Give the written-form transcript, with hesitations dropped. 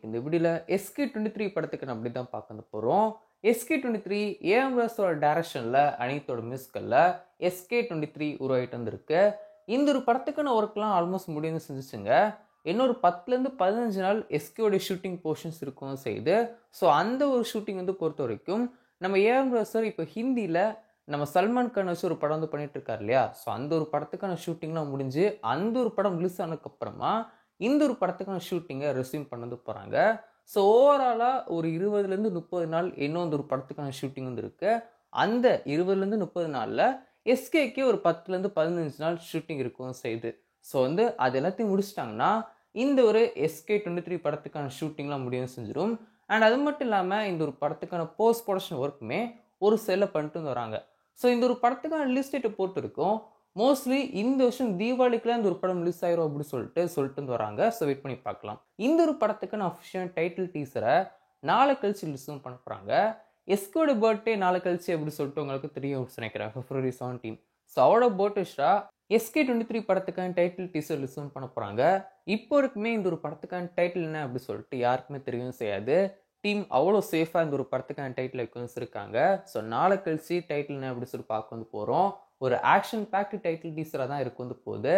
இந்த வீடியோல SK23 படத்துக்கு நம்ம அப்படி தான் பார்க்க போறோம். SK23 ஏஎம் ராஸோட டைரக்ஷன்ல அனித்தோட மியூசிக்கல்ல SK23 உருவாயிட்டு வந்திருக்கு. இந்த ஒரு படத்துக்கான ஒர்க்லாம் ஆல்மோஸ்ட் முடிந்து செஞ்சுச்சுங்க. இன்னொரு 10லேருந்து 15 நாள் எஸ்கேயோட ஷூட்டிங் போர்ஷன்ஸ் இருக்கும் செய்து. ஸோ அந்த ஒரு ஷூட்டிங் வந்து பொறுத்த வரைக்கும் நம்ம ஏஎம் ராசர் இப்போ ஹிந்தியில் நம்ம சல்மான் கான் வச்சு ஒரு படம் வந்து பண்ணிட்டு இருக்காரு இல்லையா? ஸோ அந்த ஒரு படத்துக்கான ஷூட்டிங்லாம் முடிஞ்சு அந்த ஒரு படம் ரிலீஸ் ஆனதுக்கப்புறமா இந்த ஒரு படத்துக்கான ஷூட்டிங்கை ரெஸ்யூம் பண்ண போகிறாங்க. ஸோ ஓவராலாக ஒரு 20லேருந்து 30 நாள் இன்னும் அந்த ஒரு படத்துக்கான ஷூட்டிங் வந்து இருக்கு. அந்த 20லேருந்து 30 நாளில் எஸ்கேக்கு ஒரு 10லேருந்து 15 நாள் ஷூட்டிங் இருக்கும் செய்து. ஸோ வந்து அது எல்லாத்தையும் முடிச்சிட்டாங்கன்னா இந்த ஒரு SK23 படத்துக்கான ஷூட்டிங்லாம் முடியும் செஞ்சிடும். அண்ட் அது மட்டும் இல்லாமல் இந்த ஒரு படத்துக்கான போஸ்ட் ப்ரொடக்ஷன் ஒர்க்குமே ஒரு செல்ல பண்ணிட்டு வந்து வராங்க. ஸோ இந்த ஒரு படத்துக்கான ரிலீஸ் டேட்டை பொறுத்து இருக்கும். மோஸ்ட்லி இந்த வருஷம் தீபாவளிக்குலாம் இந்த ஒரு படம் ரிலீஸ் ஆயிரும் அப்படின்னு சொல்லிட்டு வந்து வராங்க. ஸோ வெயிட் பண்ணி பார்க்கலாம். இந்த ஒரு படத்துக்கான அஃபிஷியல் டைட்டில் டீசரை நாளை கழிச்சு ரிலீஸும் பண்ண போகிறாங்க. எஸ்கோட பர்த்டே நாளை கழிச்சு எப்படி சொல்லிட்டு உங்களுக்கு தெரியும் அப்படின்னு நினைக்கிறேன். February 17. ஸோ அவரோட பர்த்டேஷா SK23 படத்துக்கான டைட்டில் டீசர் ரிலீஸும் பண்ண போகிறாங்க. இப்போ வரைக்குமே இந்த ஒரு படத்துக்கான டைட்டில் என்ன அப்படி சொல்லிட்டு யாருக்குமே தெரியவும் செய்யாது. டீம் அவ்வளோ சேஃபாக இந்த ஒரு படத்துக்கான டைட்டில் வைக்க வச்சிருக்காங்க. ஸோ நாளை கழிச்சு டைட்டில் என்ன அப்படி சொல்லி பார்க்க வந்து போகிறோம். ஒரு ஆக்ஷன் பேக்டு டைட்டில் டீசராக தான் இருக்கு வந்து போகுது.